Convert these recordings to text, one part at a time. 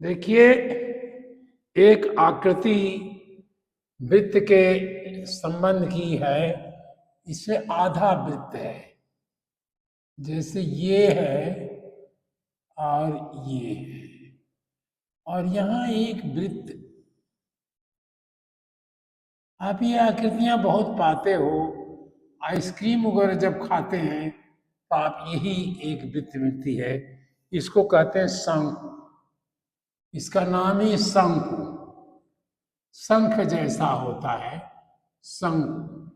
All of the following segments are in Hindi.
देखिए, एक आकृति वृत्त के संबंध की है। इसमें आधा वृत्त है, जैसे ये है और ये है, और यहाँ एक वृत्त। आप ये आकृतियां बहुत पाते हो। आइसक्रीम वगैरह जब खाते हैं तो आप यही एक वृत्त मिलती है। इसको कहते हैं शंकु। इसका नाम ही शंकु, शंख जैसा होता है। शंकु,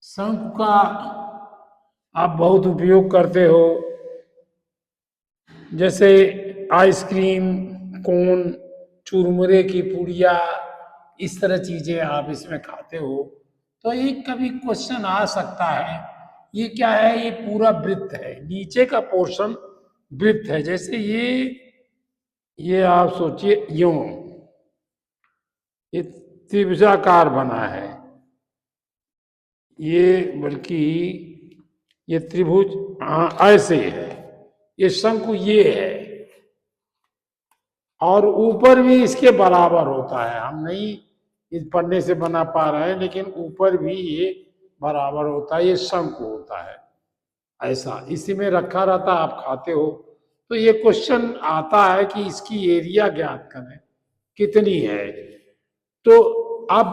शंकु का आप बहुत उपयोग करते हो। जैसे आइसक्रीम, कोन, चुरमुरे की पुड़िया, इस तरह चीजें आप इसमें खाते हो। तो एक कभी क्वेश्चन आ सकता है, ये क्या है? ये पूरा वृत्त है, नीचे का पोर्शन वृत्त है। जैसे ये आप सोचिए यूं, ये त्रिभुजाकार बना है। ये बल्कि ये त्रिभुज, हाँ ऐसे है। ये शंकु ये है, और ऊपर भी इसके बराबर होता है। हम नहीं इस पन्ने से बना पा रहे हैं, लेकिन ऊपर भी ये बराबर होता है। ये शंकु होता है ऐसा, इसी में रखा रहता, आप खाते हो। तो ये क्वेश्चन आता है कि इसकी एरिया ज्ञात करें कितनी है। तो अब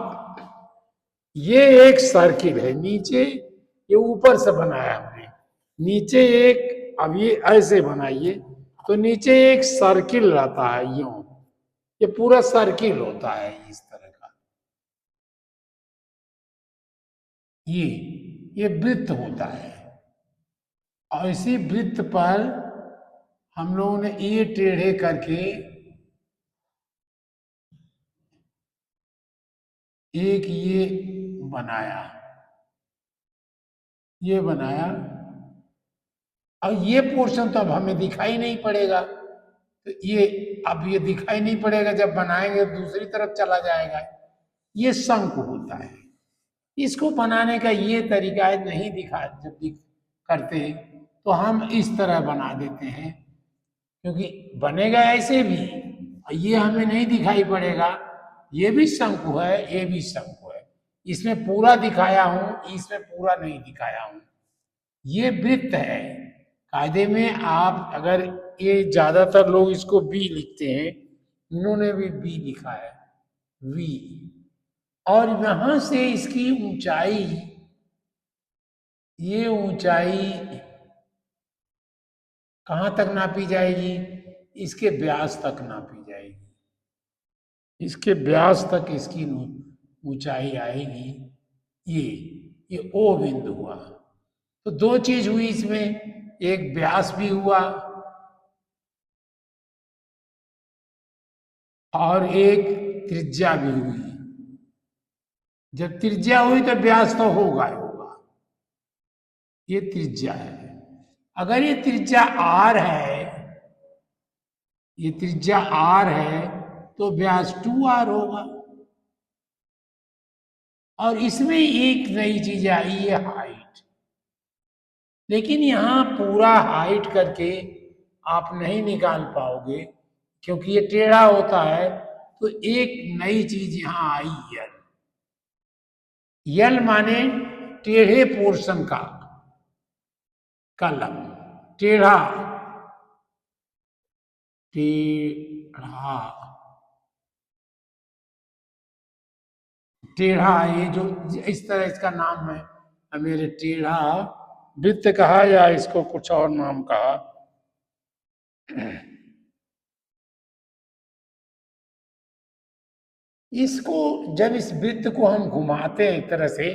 ये एक सर्किल है, नीचे ये ऊपर से बनाया हमने, नीचे एक, अब ये ऐसे बनाइए तो नीचे एक सर्किल रहता है यूं। ये पूरा सर्किल होता है इस तरह का। ये वृत्त होता है, और इसी वृत्त पर हम लोगों ने ये टेढ़े करके एक ये बनाया, ये बनाया। और ये पोर्शन तो अब हमें दिखाई नहीं पड़ेगा, तो ये अब ये दिखाई नहीं पड़ेगा, जब बनाएंगे दूसरी तरफ चला जाएगा। ये शंकु होता है। इसको बनाने का ये तरीका है, नहीं दिखा जब करते हैं तो हम इस तरह बना देते हैं, क्योंकि बनेगा ऐसे भी, ये हमें नहीं दिखाई पड़ेगा। ये भी शंकु है, ये भी शंकु है। इसमें पूरा दिखाया हूं, इसमें पूरा नहीं दिखाया हूं। ये वृत्त है। कायदे में आप अगर, ये ज्यादातर लोग इसको बी लिखते हैं, इन्होंने भी बी लिखा है, वी। और यहां से इसकी ऊंचाई, ये ऊंचाई कहां तक नापी जाएगी? इसके व्यास तक नापी जाएगी। इसके व्यास तक इसकी ऊंचाई आएगी। ये ओ बिंदु हुआ। तो दो चीज हुई इसमें, एक व्यास भी हुआ और एक त्रिज्या भी हुई। जब त्रिज्या हुई तो व्यास तो होगा ही होगा। ये त्रिज्या है। अगर ये त्रिज्या आर है, ये त्रिज्या आर है, तो व्यास 2r होगा। और इसमें एक नई चीज आई है, हाइट। लेकिन यहां पूरा हाइट करके आप नहीं निकाल पाओगे, क्योंकि ये टेढ़ा होता है। तो एक नई चीज यहां आई, यल। यल माने टेढ़े पोर्शन का कलम, टेढ़ा, टेढ़ा, टेढ़ा। ये जो इस तरह इसका नाम है मेरे, टेढ़ा वृत्त कहा या इसको कुछ और नाम कहा। इसको जब इस वृत्त को हम घुमाते हैं एक तरह से,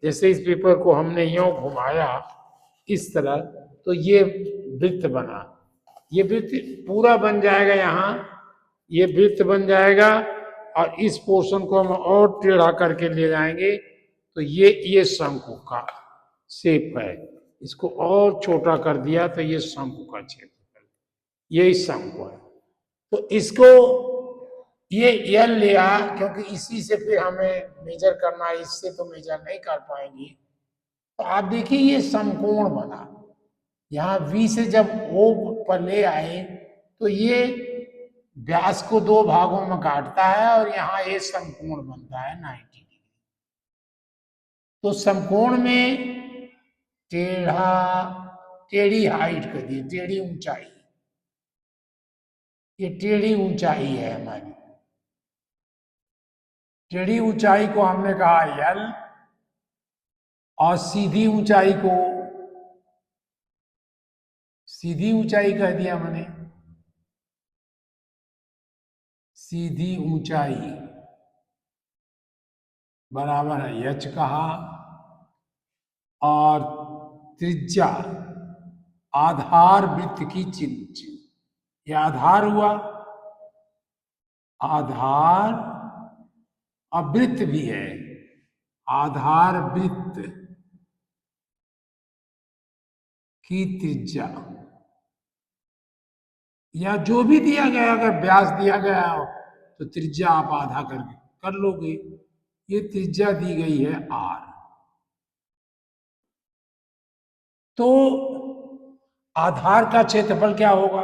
जैसे इस पेपर को हमने यूं घुमाया इस तरह, तो ये वृत्त बना। ये वृत्त पूरा बन जाएगा यहाँ, ये वृत्त बन जाएगा। और इस पोर्शन को हम और टेढ़ा करके ले जाएंगे, तो ये शंकु का शेप है। इसको और छोटा कर दिया तो ये शंकु का क्षेत्रफल, यही शंकु है। तो इसको ये यल लिया, क्योंकि इसी से फिर हमें मेजर करना है, इससे तो मेजर नहीं कर पाएंगे। तो आप देखिए ये समकोण बना। यहाँ V से जब O पर ले आए तो ये व्यास को दो भागों में काटता है और यहाँ ये समकोण बनता है 90 डिग्री। तो समकोण में टेढ़ा, टेढ़ी हाइट कर दी, टेढ़ी ऊंचाई, ये टेढ़ी ऊंचाई है हमारी। टेढ़ी ऊंचाई को हमने कहा यल, और सीधी ऊंचाई को, सीधी ऊंचाई कह दिया मैंने, सीधी ऊंचाई बराबर है यच कहा। और त्रिज्या आधार वृत्त की चिन्ह, यह आधार हुआ, आधार और वृत्त भी है, आधार वृत्त की त्रिज्या, या जो भी दिया गया, अगर व्यास दिया गया हो तो त्रिज्या आप आधा करके कर लोगे। ये त्रिज्या दी गई है आर। तो आधार का क्षेत्रफल क्या होगा?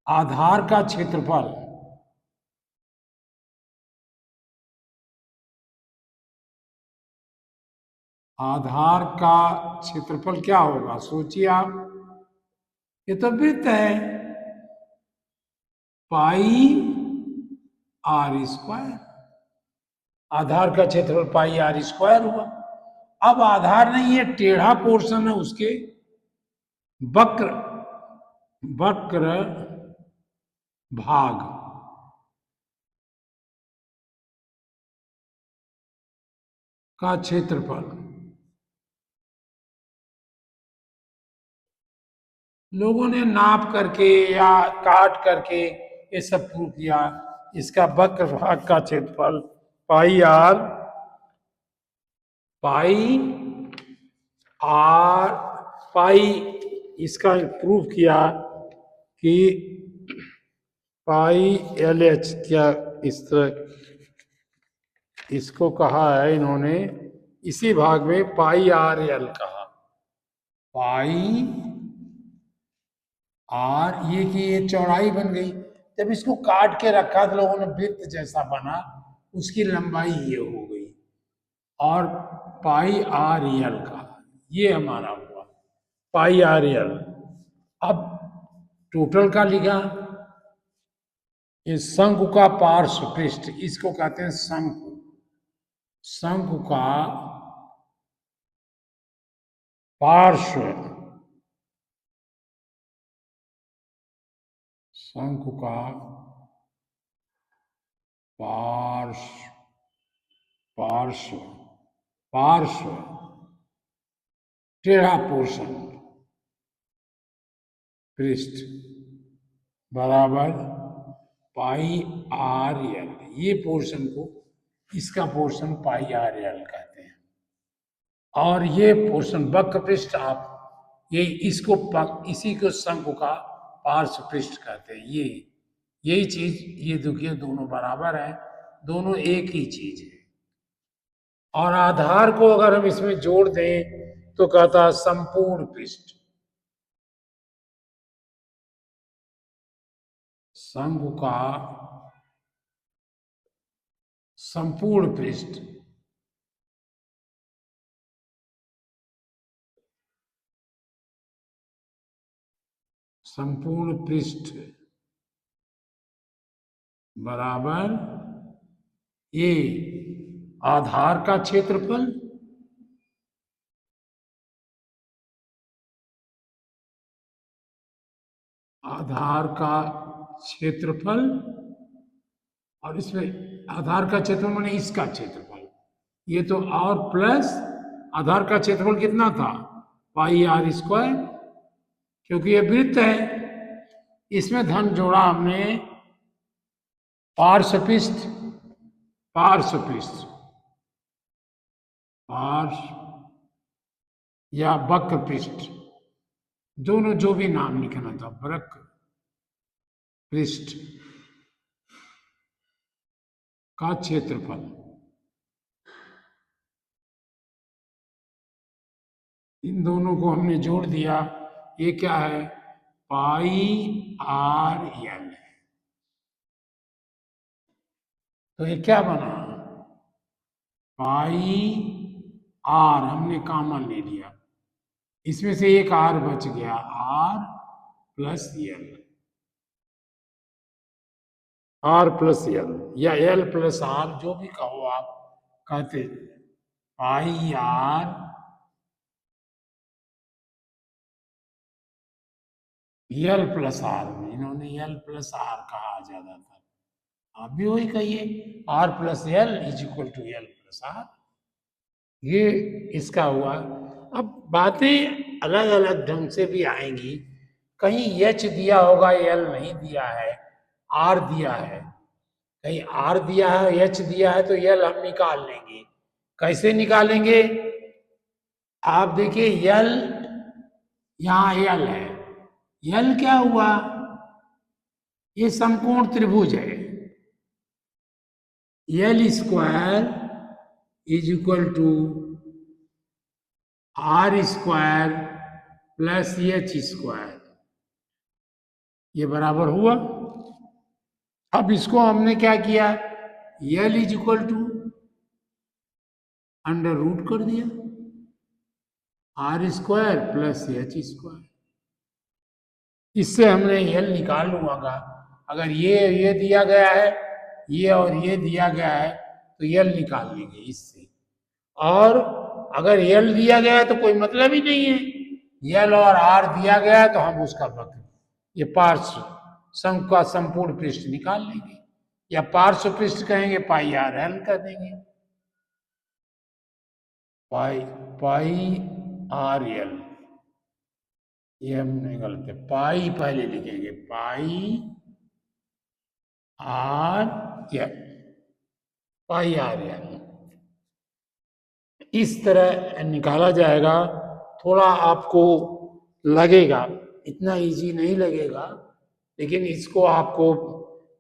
आधार का क्षेत्रफल आधार का क्षेत्रफल क्या होगा? सोचिए आप, ये तो वृत्त है, पाई आर स्क्वायर। आधार का क्षेत्रफल पाई आर स्क्वायर हुआ। अब आधार नहीं है, टेढ़ा पोर्शन है उसके वक्र, वक्र भाग का क्षेत्रफल। लोगों ने नाप करके या काट करके ये सब प्रूव किया। इसका वक्र भाग का क्षेत्रफल पाई आर, पाई आर, पाई, इसका प्रूव किया कि पाई एल एच, क्या इस तरह इसको कहा है इन्होंने, इसी भाग में पाई आर एल कहा, पाई आर, ये कि ये चौड़ाई बन गई। जब इसको काट के रखा तो लोगों ने वृत्त जैसा बना, उसकी लंबाई ये हो गई, और पाई आर एल का ये हमारा हुआ पाई आर एल। अब टोटल का लिखा, इस शंकु का पार्श्व पृष्ठ, इसको कहते हैं शंकु, शंकु का पार्श्व, शंकु का पार्श्व, पार्श्व, पार्श्व टेढ़ा पोर्शन पृष्ठ बराबर पाई आर एल। ये पोर्शन को, इसका पोर्शन पाई आर एल कहते हैं। और ये पोर्शन वक्र पृष्ठ, आप ये इसको इसी को शंकु का पार्श्व पृष्ठ कहते हैं। ये यही चीज, ये देखिए दोनों बराबर है, दोनों एक ही चीज है। और आधार को अगर हम इसमें जोड़ दें तो कहता है संपूर्ण पृष्ठ, शंकु का संपूर्ण पृष्ठ, संपूर्ण पृष्ठ बराबर ये आधार का क्षेत्रफल, आधार का क्षेत्रफल, और इसमें आधार का क्षेत्रफल माने इसका क्षेत्रफल, ये तो, और प्लस आधार का क्षेत्रफल कितना था? पाई आर स्क्वायर, क्योंकि ये वृत्त है, इसमें धन जोड़ा हमने पार्श्व पृष्ठ, पार्श्व पृष्ठ, पार्श्व या वक्र पृष्ठ, दोनों जो भी नाम लिखना था, वक्र पृष्ठ का क्षेत्रफल, इन दोनों को हमने जोड़ दिया, ये क्या है? पाई आर एल। तो ये क्या बना, पाई आर हमने कॉमन ले लिया, इसमें से एक आर बच गया, R plus L, R plus L या एल प्लस आर, जो भी कहो आप कहते, pi R L plus R, इन्होंने एल प्लस आर कहा ज्यादातर, आप भी वही कहिए, R plus L is equal to L plus R, ये इसका हुआ। अब बातें अलग अलग ढंग से भी आएंगी, कहीं एच दिया होगा, एल नहीं दिया है, आर दिया है, कहीं आर दिया है, एच दिया है, तो एल हम निकाल लेंगे। कैसे निकालेंगे, आप देखिए एल, यहां एल है, एल क्या हुआ, ये समकोण त्रिभुज है, L square is equal to R square plus H square, ये बराबर हुआ। अब इसको हमने क्या किया, L is equal to under root कर दिया, R square plus H square, इससे हमने एल निकाल लूंगा। अगर ये दिया गया है, ये और ये दिया गया है, तो एल निकाल लेंगे इससे, और अगर एल दिया गया है तो कोई मतलब ही नहीं है, एल और आर दिया गया है तो हम उसका वक्र, ये पार्श्व सम का संपूर्ण पृष्ठ निकाल लेंगे, या पार्श्व पृष्ठ कहेंगे, पाई आर एल कर देंगे, पाई पाई आर एल, ये हमने गलत है, पाई पहले लिखेंगे, पाई आर एल, पाई आर एल, इस तरह निकाला जाएगा। थोड़ा आपको लगेगा, इतना इजी नहीं लगेगा, लेकिन इसको आपको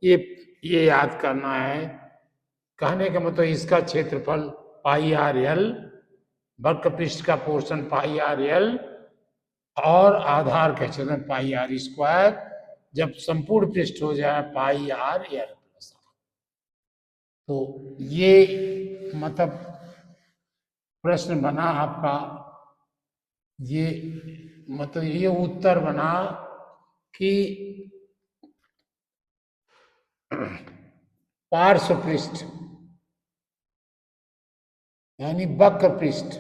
ये याद करना है, कहने का मतलब इसका क्षेत्रफल पाई आर एल, वक्र पृष्ठ का पोर्शन पाई आर एल, और आधार का क्षेत्रफल पाई आर स्क्वायर, जब संपूर्ण पृष्ठ हो जाए पाई आर एल प्लस आर। तो ये मतलब प्रश्न बना आपका, ये मतलब ये उत्तर बना कि पार्श्व पृष्ठ यानी वक्र पृष्ठ,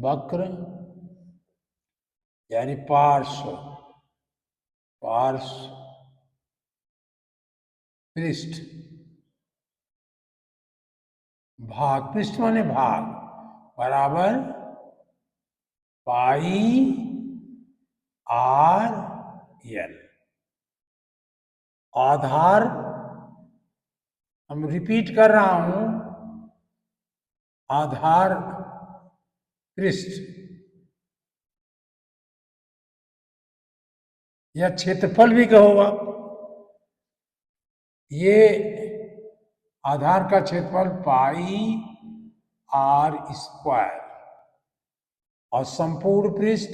वक्र यानी पार्श्व, पार्श्व पृष्ठ, भाग, पृष्ठ माने भाग, बराबर पाई आर एल, आधार, हम रिपीट कर रहा हूं, आधार पृष्ठ या क्षेत्रफल भी कहो आप, ये आधार का क्षेत्रफल पाई आर स्क्वायर, और संपूर्ण पृष्ठ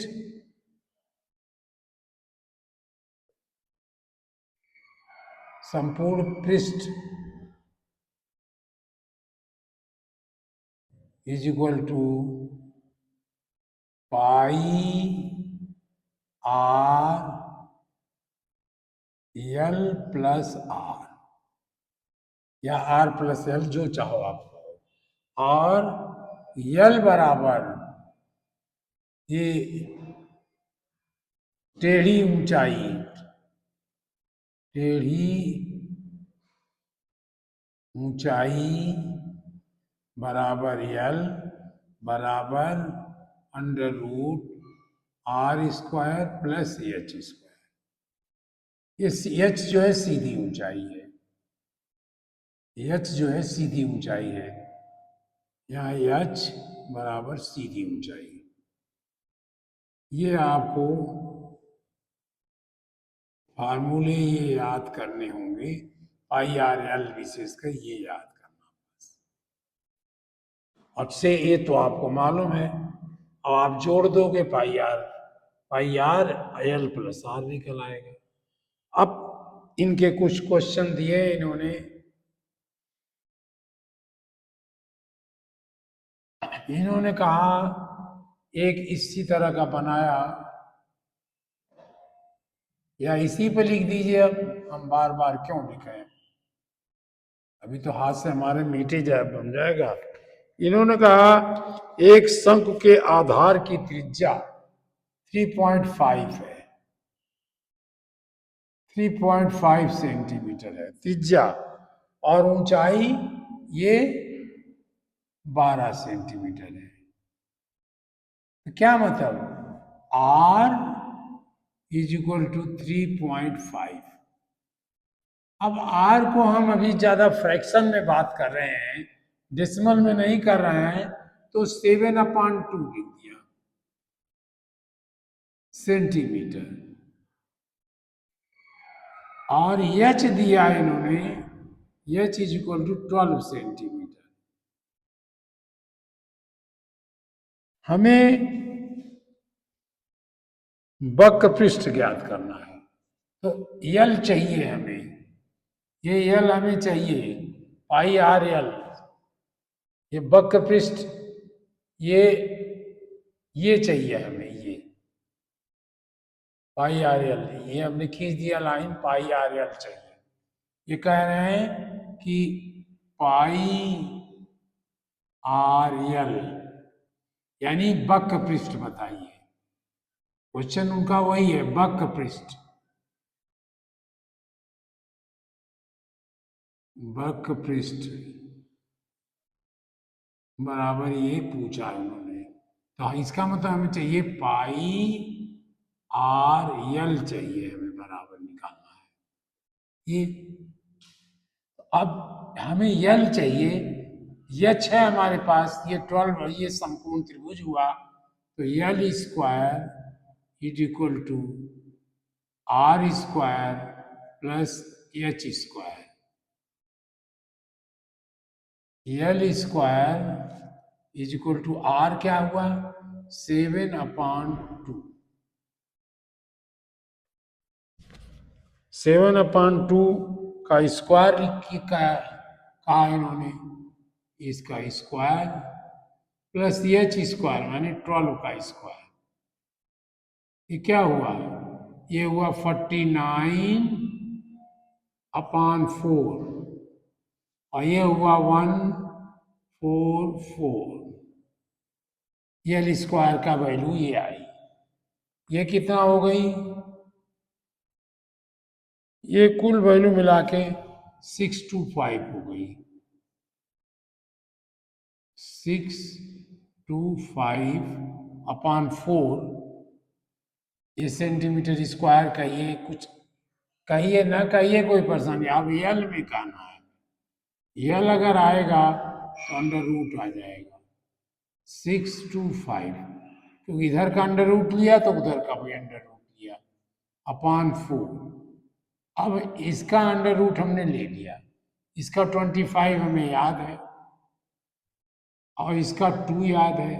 is equal to pi R L plus R, या आर प्लस एल, जो चाहो आप, और एल बराबर ये टेढ़ी ऊंचाई, टेढ़ी ऊंचाई बराबर एल बराबर under root R square plus H square, ये एच जो है सीधी ऊंचाई है, एच जो है सीधी ऊंचाई है, यहाँ एच बराबर सीधी ऊंचाई, ये आपको फार्मूले ये याद करने होंगे, पाई आर एल विशेषकर ये याद करना बस, अच्छे ये तो आपको मालूम है, अब आप जोड़ दोगे पाई आर एल प्लस आर निकल आएगा। अब इनके कुछ क्वेश्चन दिए इन्होंने। इन्होंने कहा एक इसी तरह का बनाया, या इसी पे लिख दीजिए, अब हम बार बार क्यों लिखें, अभी तो हाथ से हमारे मीटे जाए बन जाएगा। इन्होंने कहा एक शंकु के आधार की त्रिज्या 3.5 है, 3.5 सेंटीमीटर है त्रिज्या, और ऊंचाई ये 12 सेंटीमीटर है। तो क्या मतलब R इज इक्वल टू 3.5। अब R को हम अभी ज्यादा फ्रैक्शन में बात कर रहे हैं, डेसिमल में नहीं कर रहे हैं, तो 7/2 लिख दिया सेंटीमीटर। और H दिया इन्होंने, H is equal to 12 centimetre. हमें वक्र पृष्ठ ज्ञात करना है, तो यल चाहिए हमें, ये यल हमें चाहिए, पाई आर यल, ये वक्र पृष्ठ, ये ये चाहिए हमें, ये पाई आर यल, ये हमने खींच दिया लाइन, पाई आर यल चाहिए। ये कह रहे हैं कि पाई आर यल यानी वक्र पृष्ठ बताइए। क्वेश्चन उनका वही है, वक्र पृष्ठ, वक्र पृष्ठ बराबर ये पूछा है उन्होंने। तो इसका मतलब हमें चाहिए पाई आर यल चाहिए, हमें बराबर निकालना है ये। अब हमें यल चाहिए, यच है हमारे पास, ये 12, ये संपूर्ण त्रिभुज हुआ, तो यल square is equal to R square plus H square. L square is equal to R क्या हुआ, 7/2, 7/2 का स्क्वायर कहा इन्होंने, इसका स्क्वायर प्लस एच स्क्वायर माने 12 का स्क्वायर। ये क्या हुआ, ये हुआ 49/4, और ये हुआ 144। यल स्क्वायर का वैल्यू ये आई। ये कितना हो गई, ये कुल वैल्यू मिला के 625 हो गई, 625/4। ये सेंटीमीटर स्क्वायर कहिए, कुछ कहिए ना कहिए, कोई परेशानी, अब यल में कहना है। यल अगर आएगा तो अंडर रूट आ जाएगा 625, क्योंकि इधर का अंडर रूट लिया तो उधर का भी अंडर रूट लिया, /4। अब इसका अंडर रूट हमने ले लिया, इसका 25 हमें याद है और इसका 2 याद है,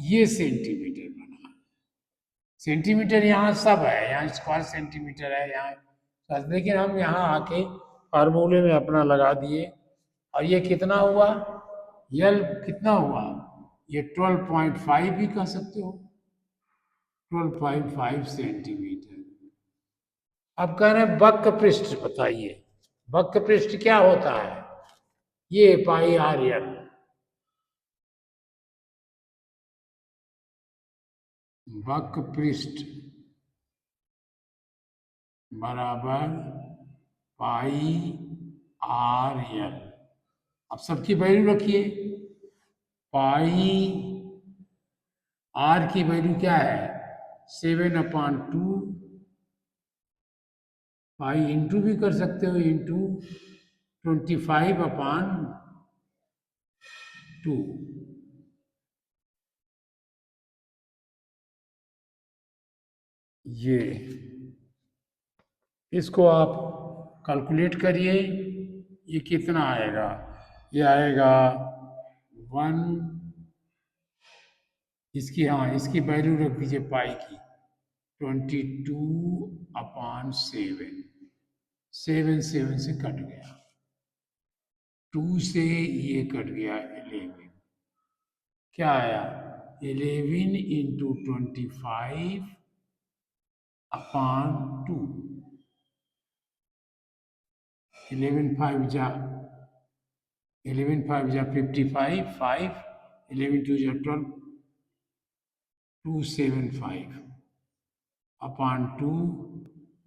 ये सेंटीमीटर बना। सेंटीमीटर यहाँ सब है, यहाँ स्क्वायर सेंटीमीटर है यहाँ, लेकिन हम यहाँ आके फार्मूले में अपना लगा दिए, और ये कितना हुआ, यल कितना हुआ, ये 12.5 भी कह सकते हो, 12.5 सेंटीमीटर। अब कह रहे हैं वक्र पृष्ठ बताइए, वक्र पृष्ठ क्या होता है, ये पाई आर यल, वक्र पृष्ठ बराबर पाई आर यल। अब सबकी वैल्यू रखिए, पाई आर की वैल्यू क्या है, 7/2, पाई इंटू भी कर सकते हो, इंटू 25/2। ये इसको आप कैलकुलेट करिए, ये कितना आएगा, ये आएगा 1, इसकी, हाँ इसकी वैल्यू रख दीजिए पाई की 22/7। 7 7 से कट गया, 2 से ये कट गया 11, क्या आया 11 इंटू 25 अपॉन 2, 11 5 जा 11 5 जा 55, 5 11 2 जा 12, 275 upon 2,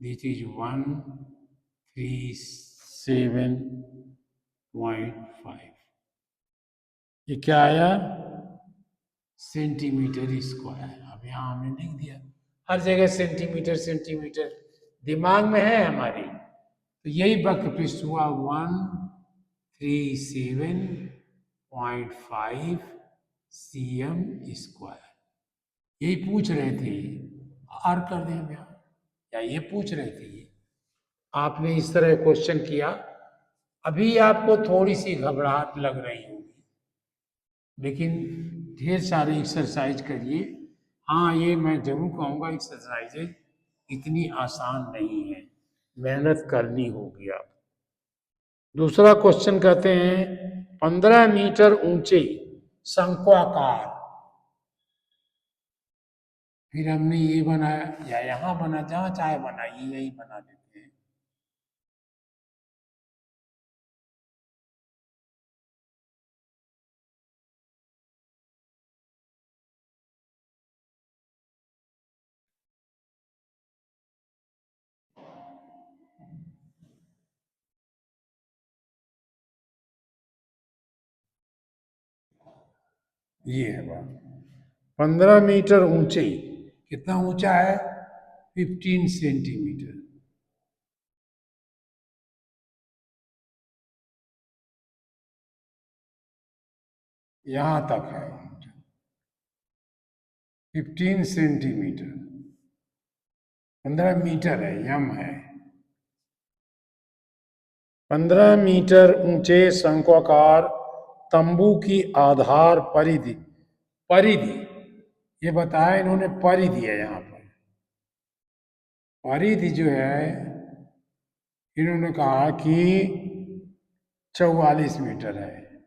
this is 137.5, ये क्या आया सेंटीमीटर स्क्वायर। अब यहाँ हमने लिख दिया, हर जगह सेंटीमीटर सेंटीमीटर दिमाग में है हमारे, तो यही वक्रपृष्ठ हुआ 137.5 cm स्क्वायर। यही पूछ रहे थे, आर कर दें क्या, या ये पूछ रहे थे ये, आपने इस तरह क्वेश्चन किया। अभी आपको थोड़ी सी घबराहट लग रही होगी, लेकिन ढेर सारे एक्सरसाइज करिए। हाँ, ये मैं जरूर कहूँगा एक्सरसाइजेज इतनी आसान नहीं है, मेहनत करनी होगी आप। दूसरा क्वेश्चन कहते हैं 15 मीटर ऊंचे शंक्वाकार, फिर हमने ये बनाया या यहाँ बना, जहाँ चाहे बनाइए, यही बना देते हैं। ये है बात, 15 मीटर ऊंचे, कितना ऊंचा है 15 सेंटीमीटर, यहां तक है 15 सेंटीमीटर, 15 मीटर है, यम है। 15 मीटर ऊंचे शंक्वाकार तंबू की आधार परिधि, परिधि ये बताया इन्होंने, परिधि है यहाँ पर, परिधि जो है इन्होंने कहा कि 44 मीटर है,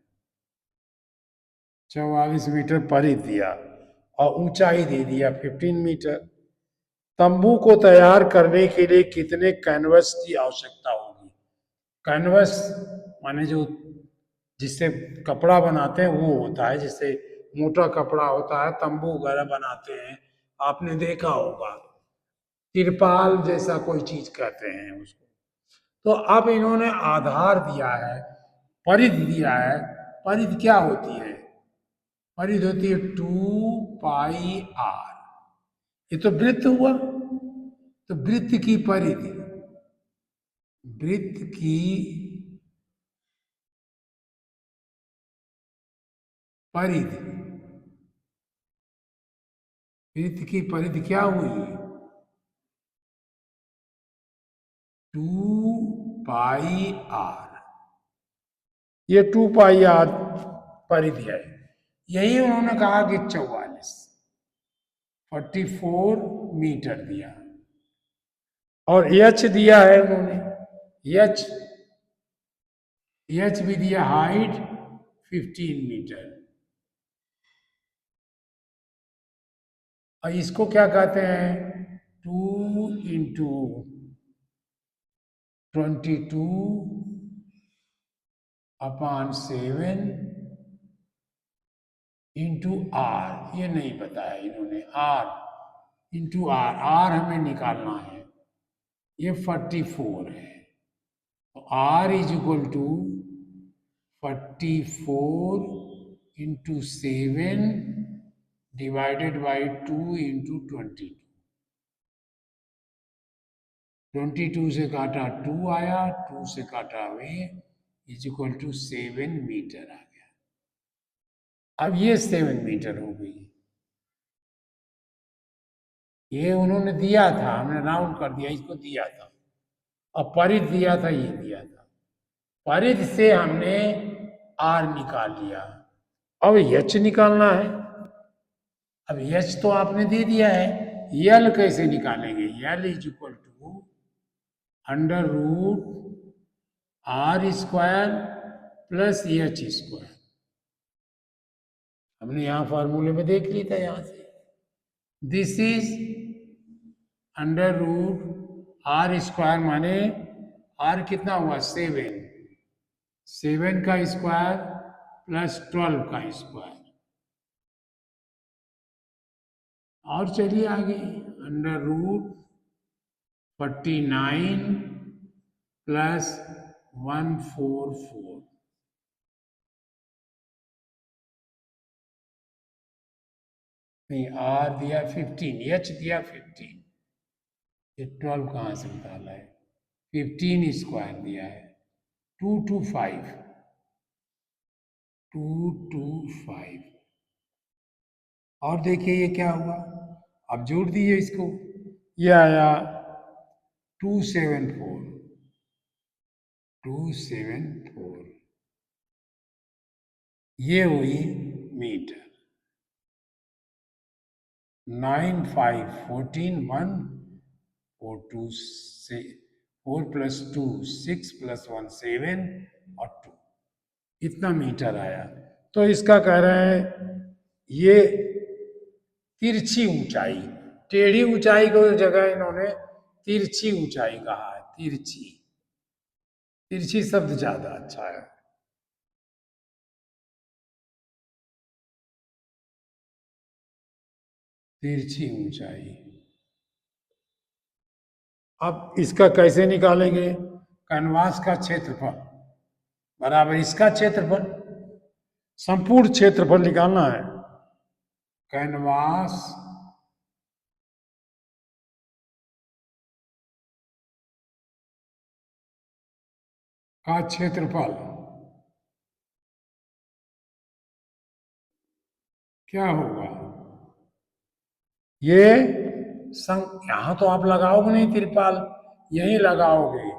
44 मीटर परिधि दिया और ऊंचाई दे दिया 15 मीटर। तंबू को तैयार करने के लिए कितने कैनवस की आवश्यकता होगी? कैनवस माने जो जिससे कपड़ा बनाते हैं वो होता है, जिससे मोटा कपड़ा होता है, तंबू वगैरह बनाते हैं, आपने देखा होगा, तिरपाल जैसा कोई चीज कहते हैं उसको। तो अब इन्होंने आधार दिया है, परिधि दिया है। परिधि क्या होती है? परिधि होती है 2πr, ये तो वृत्त हुआ, तो वृत्त की परिधि, वृत्त की परिधि, वृत्त की परिधि क्या हुई 2πr, ये 2πr परिधि है। यही उन्होंने कहा कि 44 मीटर दिया, और एच दिया है उन्होंने, एच एच भी दिया, हाइट 15 मीटर। और इसको क्या कहते हैं 2 इंटू 22 अपॉन 7 इंटू आर, ये नहीं बताया इन्होंने, आर इंटू आर, आर हमें निकालना है, ये 44 है, तो R is equal to 44 into 7 divided by 2 into 22, 22 से काटा 2 आया, 2 से काटा वे, इज इक्वल टू 7 मीटर आ गया। अब ये 7 मीटर हो गई, ये उन्होंने दिया था, हमने राउंड कर दिया, इसको दिया था, और परिधि दिया था, ये दिया था, परिधि से हमने आर निकाल लिया। अब एच निकालना है, अब एच तो आपने दे दिया है, यल कैसे निकालेंगे? L is equal to under root R square plus H square. हमने यहां फॉर्मूले में देख ली था यहां से। This is under root R square माने आर कितना हुआ 7, 7 का स्क्वायर प्लस 12 का स्क्वायर। और चलिए आगे, अंडर रूट 49 प्लस 144। नहीं, आर दिया 15, एच दिया 15, ये 12 कहाँ से निकाला है? 15 स्क्वायर दिया है, 225, 225। और देखिए ये क्या हुआ, अब जोड़ दीजिए इसको, ये आया 274, 274, ये हुई मीटर। 9, 5, 14, 1, 4, 2 से 4 प्लस 2 6 प्लस 1 7 और 2, इतना मीटर आया। तो इसका कह रहे हैं ये तिरछी ऊंचाई, टेढ़ी ऊंचाई को जगह इन्होंने तिरछी ऊंचाई कहा है। तिरछी, तिरछी शब्द ज्यादा अच्छा है। तिरछी ऊंचाई। अब इसका कैसे निकालेंगे? कैनवास का क्षेत्रफल बराबर इसका क्षेत्रफल, संपूर्ण क्षेत्रफल निकालना है। कैनवास का क्षेत्रफल क्या होगा? ये यहां तो आप लगाओगे नहीं तिरपाल, यहीं लगाओगे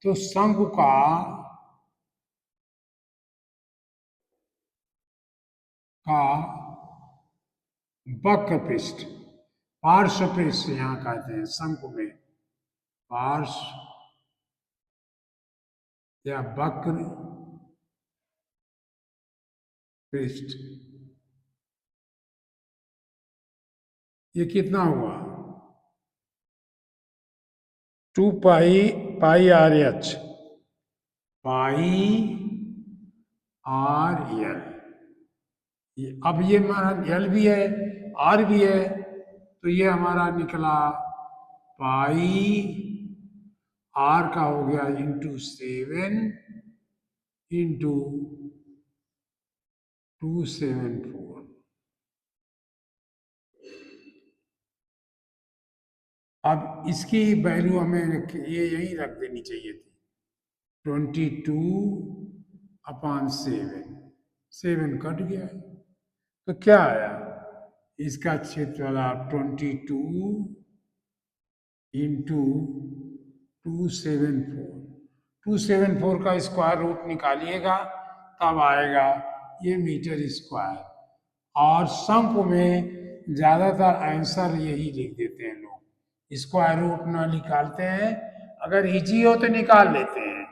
तो शंकु का वक्र पृष्ठ, पार्श्व पृष्ठ यहां कहते हैं शंकु में, पार्श्व या वक्र पृष्ठ, ये कितना हुआ? 2 पाई पाई आर एच, पाई आर एल। अब ये हमारा एल भी है आर भी है, तो ये हमारा निकला पाई आर का हो गया इंटू 7 इंटू 274। अब इसकी वैल्यू हमें ये यही रख देनी चाहिए थी, 22/7, 7 कट गया है तो क्या आया? इसका क्षेत्रफल 22 इंटू 274, 274 का स्क्वायर रूट निकालिएगा तब आएगा ये मीटर स्क्वायर। और शंकु में ज्यादातर आंसर यही लिख देते हैं लोग, स्क्वायर रूट ना निकालते हैं, अगर इजी हो तो निकाल लेते हैं,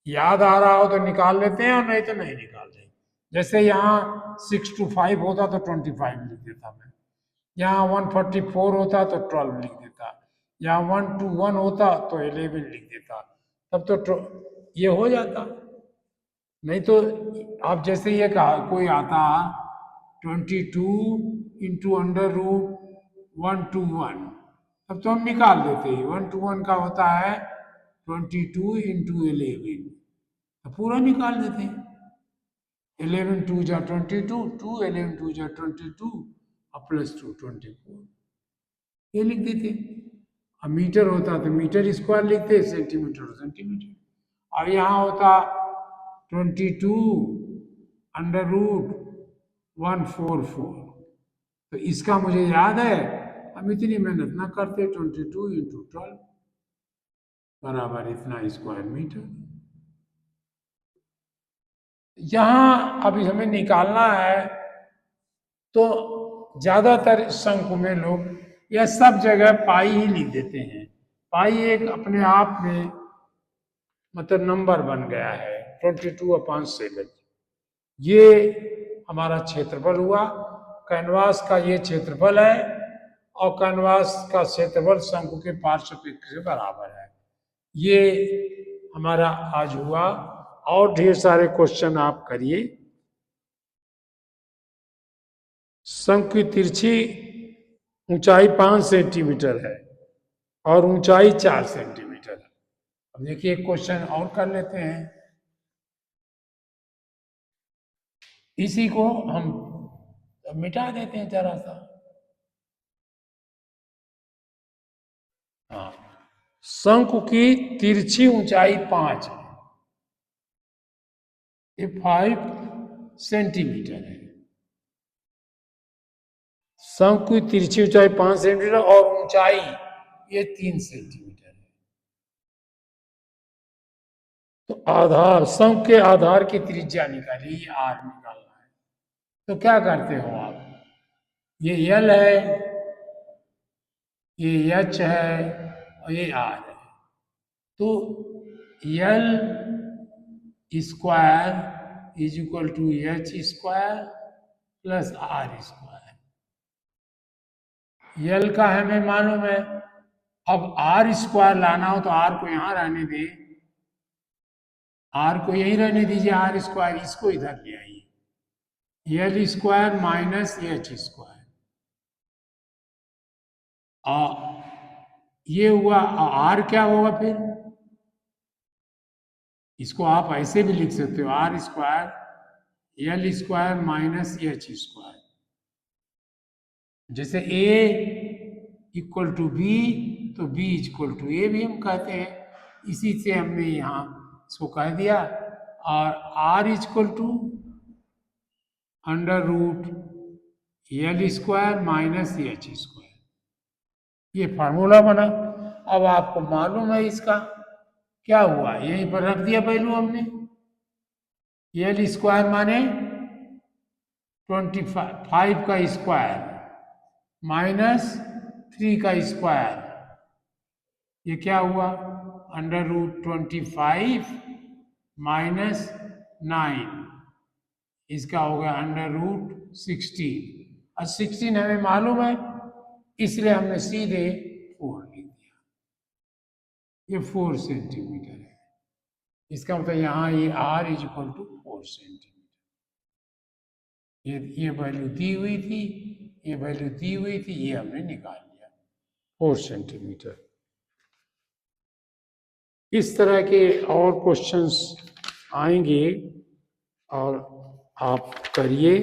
याद आ रहा हो तो निकाल लेते हैं और नहीं तो नहीं निकालते। जैसे यहाँ 6 to 5 होता तो 25 लिख देता मैं, यहाँ 144 होता तो 12 लिख देता, यहाँ 1 to 1 होता तो 11 लिख देता, तब तो ये हो जाता। नहीं तो आप जैसे ये कहा कोई आता 22 इंटू अंडर रूट 1 to 1, तब तो हम निकाल देते हैं। 1 to 1 का होता है 22 इंटू 11, तो पूरा निकाल देते हैं। 11 2 जा 22, 2 11 2 जा 22 और प्लस 2 24, ये लिख देते। अब मीटर होता तो मीटर स्क्वायर लिखते, सेंटीमीटर सेंटीमीटर। अब यहाँ होता 22 अंडर रूट 144, तो इसका मुझे याद है, हम इतनी मेहनत ना करते, 22 इंटू 12 बराबर इतना स्क्वायर मीटर। यहां अभी हमें निकालना है, तो ज्यादातर शंकु में लोग या सब जगह पाई ही लिख देते हैं, पाई एक अपने आप में मतलब नंबर बन गया है 22/7। ये हमारा क्षेत्रफल हुआ, कैनवास का ये क्षेत्रफल है और कैनवास का क्षेत्रफल शंकु के पार्श्वपेक्षक से बराबर है। ये हमारा आज हुआ। और ढेर सारे क्वेश्चन आप करिए। शंकु की तिरछी ऊंचाई 5 सेंटीमीटर है और ऊंचाई 4 सेंटीमीटर है। अब देखिए एक क्वेश्चन और कर लेते हैं। इसी को हम मिटा देते हैं जरा सा। हाँ, शंकु की तिरछी ऊंचाई 5 है, ये 5 सेंटीमीटर है। शंकु की तिरछी ऊंचाई 5 सेंटीमीटर और ऊंचाई ये 3 सेंटीमीटर है। तो आधार, शंकु के आधार की त्रिज्या निकालिए, ये आर निकालना है। तो क्या करते हो आप, ये यल है, ये एच है और ये आर है। तो यल square is equal to h square plus r square. L का हमें मालूम है। अब आर स्क्वायर लाना हो तो आर को यहां रहने दे, आर को यही रहने दीजिए, आर स्क्वायर इसको इधर ले आइए, यल स्क्वायर माइनस एच स्क्वायर। ये हुआ, आर क्या होगा फिर, इसको आप ऐसे भी लिख सकते हो, R square L square minus H square. जैसे ए इक्वल टू बी तो बी इक्वल टू ए भी हम कहते हैं, इसी से हमने यहाँ इसको कह दिया। और R equal to under root L square minus H square, ये फार्मूला बना। अब आपको मालूम है इसका क्या हुआ, यहीं पर रख दिया वैल्यू हमने। यल स्क्वायर माने 25 का स्क्वायर माइनस 3 का स्क्वायर, ये क्या हुआ, अंडर रूट 25 माइनस 9, इसका हो गया अंडर रूट 16। और 16 हमें मालूम है, इसलिए हमने सीधे 4 लिख दिया। ये 4 सेंटीमीटर है। इसका मतलब यहां ये R is equal to 4 centimetre. ये वैल्यू दी हुई थी, ये वैल्यू दी हुई थी, ये हमने निकाल लिया 4 सेंटीमीटर। इस तरह के और क्वेश्चंस आएंगे और आप करिए।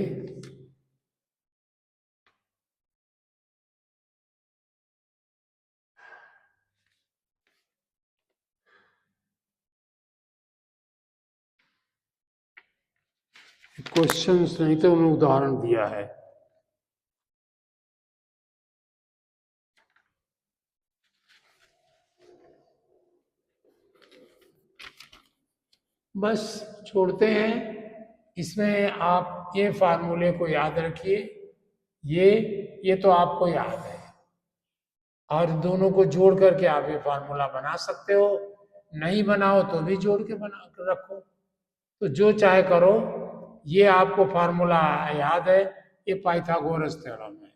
क्वेश्चंस नहीं तो उन्होंने उदाहरण दिया है। बस छोड़ते हैं। इसमें आप ये फार्मूले को याद रखिए, ये तो आपको याद है, और दोनों को जोड़ करके आप ये फार्मूला बना सकते हो, नहीं बनाओ तो भी जोड़ के बना कर रखो, तो जो चाहे करो। ये आपको फार्मूला याद है, ये पाइथागोरस थ्योरम है,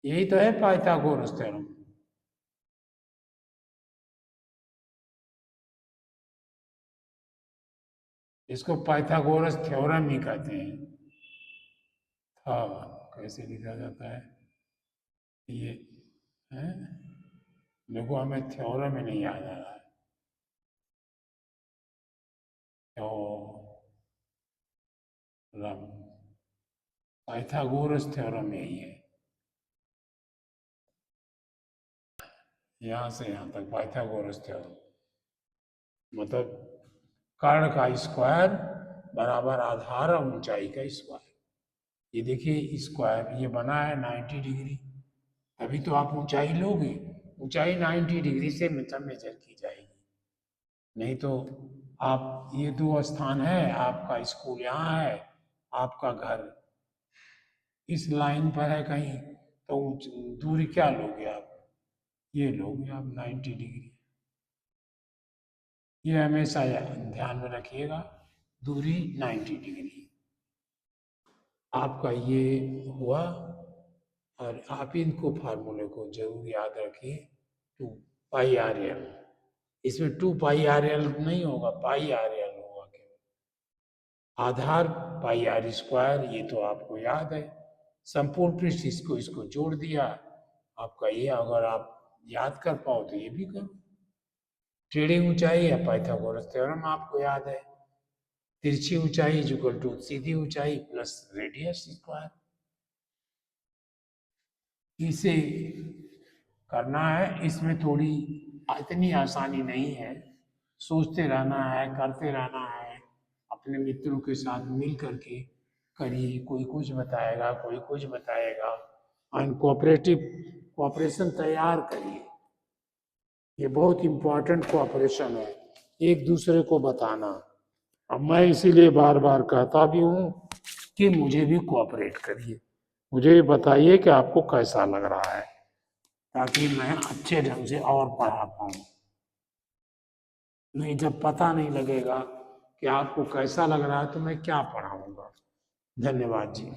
यही तो है पाइथागोरस थ्योरम। इसको पाइथागोरस थ्योरम ही कहते हैं। हाँ, कैसे लिखा जाता है ये है, देखो हमें थ्योरम ही नहीं याद आ रहा है। थ्योरम, पाइथागोरस थ्योरम यही है, यहां से यहां तक पाइथागोरस थ्योरम मतलब कर्ण का स्क्वायर बराबर आधार और ऊंचाई का स्क्वायर। ये देखिए स्क्वायर ये बना है 90 डिग्री, तभी तो आप ऊंचाई लोगे, ऊंचाई 90 डिग्री से मेजर की जाएगी। नहीं तो आप, ये दो स्थान है, आपका स्कूल यहाँ है, आपका घर इस लाइन पर है कहीं, तो दूरी क्या लोगे आप, ये लोगे आप 90 डिग्री। ये हमेशा ध्यान में रखिएगा, दूरी 90 डिग्री। आपका ये हुआ, और आप इनको फार्मूले को जरूर याद रखिए। 2 पाई RL, इसमें 2 पाई RL नहीं होगा, पाई RL होगा केवल। आधार पाई R², ये तो आपको याद है। संपूर्ण पृष्ठ, इसको इसको जोड़ दिया आपका ये। अगर आप याद कर पाओ तो ये भी करो। टेढ़ी ऊंचाई या पाइथागोरस थ्योरम आपको याद है, तिरछी ऊंचाई इक्वल टू सीधी ऊंचाई प्लस रेडियस स्क्वायर। इसे करना है, इसमें थोड़ी इतनी आसानी नहीं है, सोचते रहना है, करते रहना है, अपने मित्रों के साथ मिल करके करिए। कोई कुछ बताएगा, कोई कुछ बताएगा, एंड कोऑपरेशन तैयार करिए। ये बहुत इंपॉर्टेंट कोऑपरेशन है, एक दूसरे को बताना। अब मैं इसीलिए बार बार कहता भी हूँ कि मुझे भी कोऑपरेट करिए, मुझे भी बताइए कि आपको कैसा लग रहा है, ताकि मैं अच्छे ढंग से और पढ़ा पाऊँ। नहीं, जब पता नहीं लगेगा कि आपको कैसा लग रहा है तो मैं क्या पढ़ाऊँगा। धन्यवाद जी।